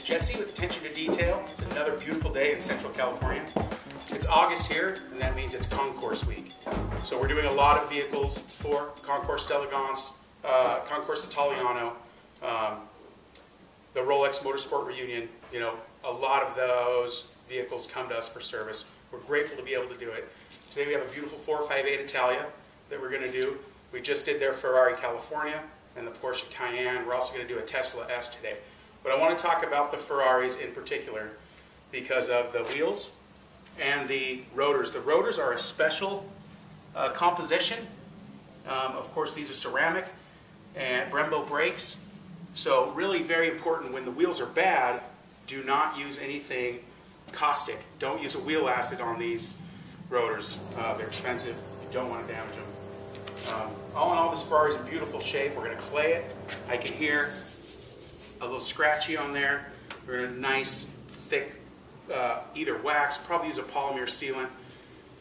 it's Jesse with Attention to Detail. It's another beautiful day in Central California. It's August here, and that means it's Concourse week. So we're doing a lot of vehicles for Concourse d'Elegance, Concourse Italiano, the Rolex Motorsport Reunion. You know, a lot of those vehicles come to us for service. We're grateful to be able to do it. Today we have a beautiful 458 Italia that we're going to do. We just did their Ferarri California and the Porsche Cayenne. We're also going to do a Tesla S today. But I want to talk about the Ferraris in particular because of the wheels and the rotors. The rotors are a special composition. Of course, these are ceramic and Brembo brakes. So really very important, when the wheels are bad, do not use anything caustic. Don't use a wheel acid on these rotors. They're expensive. You don't want to damage them. All in all, this Ferrari is in beautiful shape. We're going to clay it. I can hear a little scratchy on there. We're going to nice, thick, either wax, probably use a polymer sealant,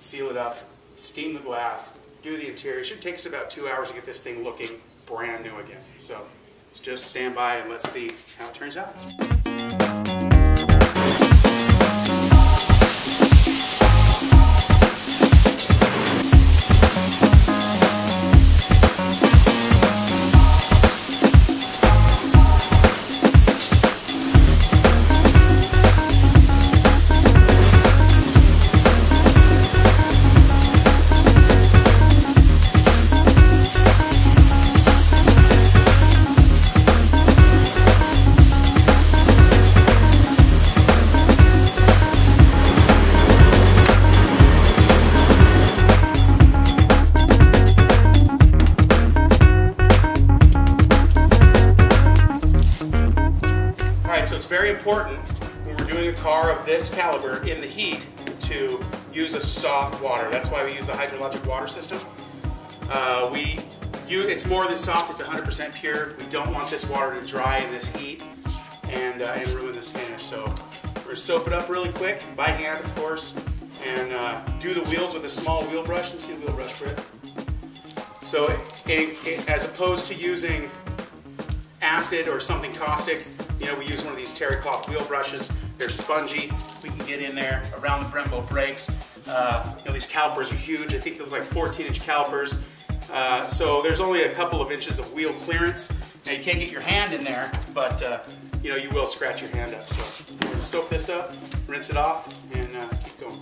seal it up, steam the glass, do the interior. It should take us about 2 hours to get this thing looking brand new again. So let's just stand by and let's see how it turns out. So it's very important when we're doing a car of this caliber in the heat to use a soft water. That's why we use the hydrologic water system. It's more than soft, it's 100% pure. We don't want this water to dry in this heat and ruin this finish. So we're going to soap it up really quick, by hand of course, and do the wheels with a small wheel brush. Let me see the wheel brush for it. So as opposed to using acid or something caustic, you know, we use one of these terry cloth wheel brushes. They're spongy. We can get in there around the Brembo brakes. You know, these calipers are huge. I think they're like 14-inch calipers. So there's only a couple of inches of wheel clearance. Now you can't get your hand in there, but you know, you will scratch your hand up. So we're going to soak this up, rinse it off, and keep going.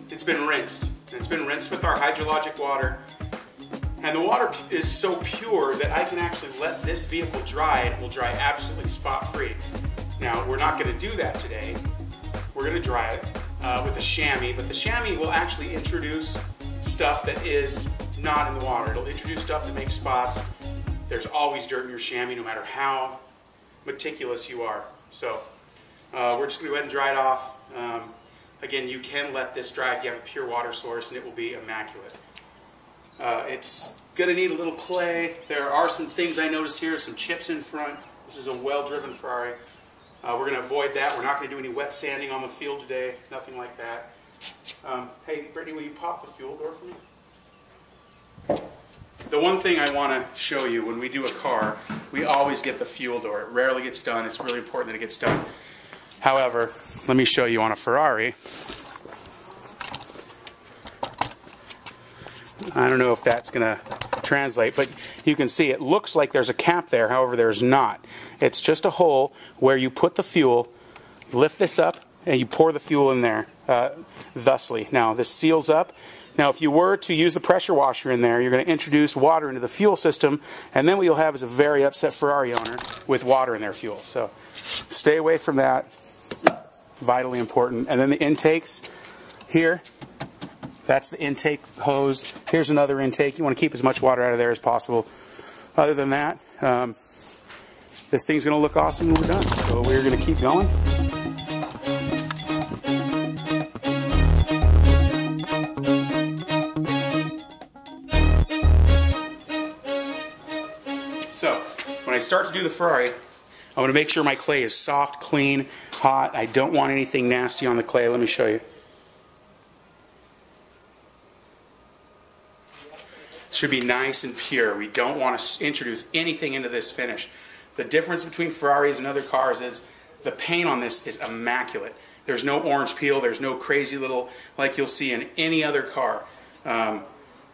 It's been rinsed. And it's been rinsed with our hydrologic water. And the water is so pure that I can actually let this vehicle dry and it will dry absolutely spot-free. Now, we're not going to do that today. We're going to dry it with a chamois, but the chamois will actually introduce stuff that is not in the water. It'll introduce stuff that makes spots. There's always dirt in your chamois, no matter how meticulous you are. So we're just going to go ahead and dry it off. Again, you can let this dry if you have a pure water source, and it will be immaculate. It's going to need a little clay. There are some things I noticed here, some chips in front. This is a well-driven Ferrari. We're going to avoid that. We're not going to do any wet sanding on the field today, nothing like that. Hey, Brittany, will you pop the fuel door for me? The one thing I want to show you when we do a car, we always get the fuel door. It rarely gets done. It's really important that it gets done. However, let me show you on a Ferrari. I don't know if that's going to translate, but you can see it looks like there's a cap there. However, there's not. It's just a hole where you put the fuel, lift this up, and you pour the fuel in there thusly. Now, this seals up. Now, if you were to use the pressure washer in there, you're going to introduce water into the fuel system, and then what you'll have is a very upset Ferrari owner with water in their fuel. So stay away from that. Vitally important. And then the intakes here. That's the intake hose. Here's another intake. You want to keep as much water out of there as possible. Other than that, this thing's going to look awesome when we're done. So we're going to keep going. So when I start to do the Ferrari, I want to make sure my clay is soft, clean, hot. I don't want anything nasty on the clay. Let me show you. Should be nice and pure. We don't want to introduce anything into this finish. The difference between Ferraris and other cars is the paint on this is immaculate. There's no orange peel. There's no crazy little, like you'll see in any other car.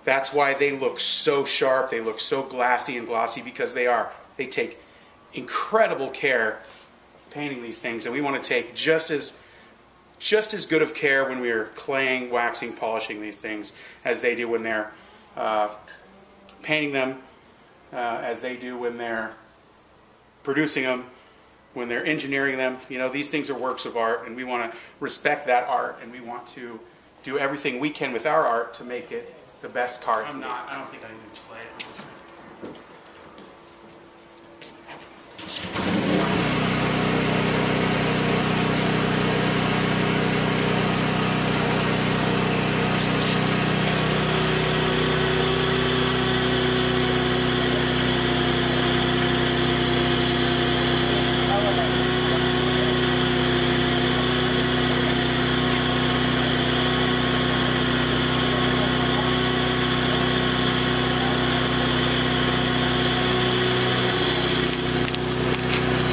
That's why they look so sharp. They look so glassy and glossy, because they are. They take incredible care painting these things, and we want to take just as good of care when we are claying, waxing, polishing these things as they do when they're painting them, as they do when they're producing them, when they're engineering them. You know, these things are works of art, and we want to respect that art, and we want to do everything we can with our art to make it the best car. I don't think I can explain it.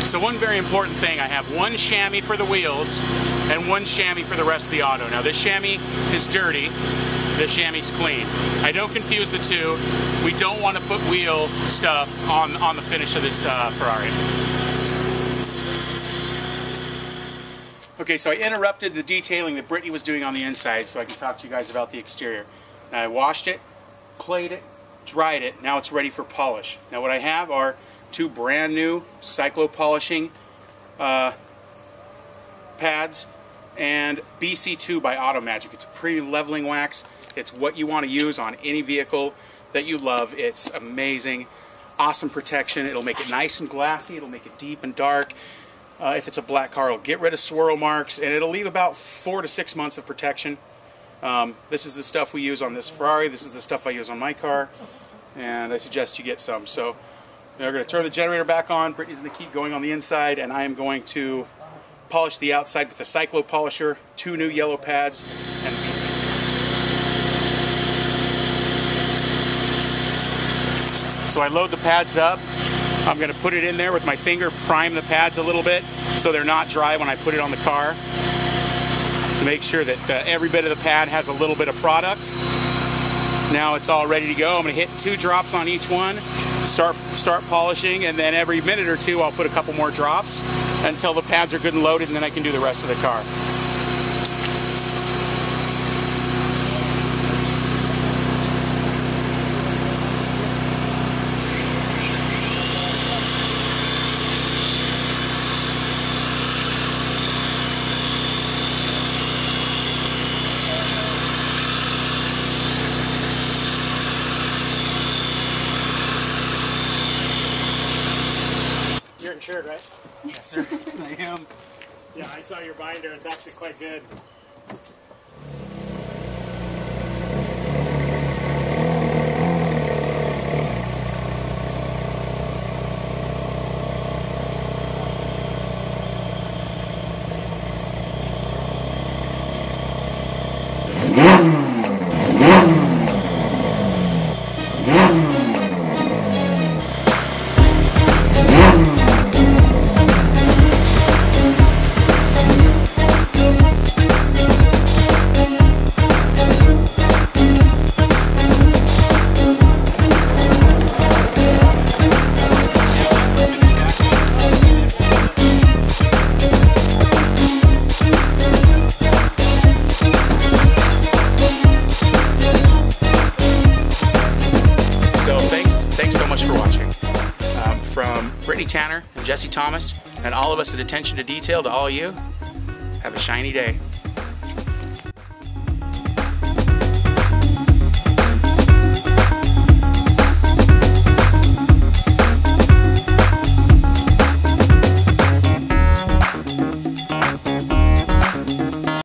So one very important thing, I have one chamois for the wheels and one chamois for the rest of the auto. Now this chamois is dirty, this chamois is clean. I don't confuse the two. We don't want to put wheel stuff on the finish of this Ferrari. Okay, so I interrupted the detailing that Brittany was doing on the inside so I can talk to you guys about the exterior. Now I washed it, clayed it, dried it, now it's ready for polish. Now what I have are two brand new cyclo polishing pads and BC2 by Automagic. It's a premium leveling wax. It's what you want to use on any vehicle that you love. It's amazing, awesome protection. It'll make it nice and glassy. It'll make it deep and dark. If it's a black car, it'll get rid of swirl marks, and it'll leave about 4 to 6 months of protection. This is the stuff we use on this Ferrari. This is the stuff I use on my car, and I suggest you get some. So we're going to turn the generator back on. Brittany's going to keep going on the inside, and I am going to polish the outside with the cyclo polisher, 2 new yellow pads, and the BC2. So I load the pads up. I'm going to put it in there with my finger, prime the pads a little bit so they're not dry when I put it on the car, to make sure that every bit of the pad has a little bit of product. Now it's all ready to go. I'm going to hit 2 drops on each one, start polishing, and then every minute or 2 I'll put a couple more drops until the pads are good and loaded, and then I can do the rest of the car. You're insured, right? Yes, sir. I am. Yeah, I saw your binder. It's actually quite good. Thanks so much for watching. From Brittany Tanner and Jesse Thomas and all of us at Attention to Detail to all you, have a shiny day.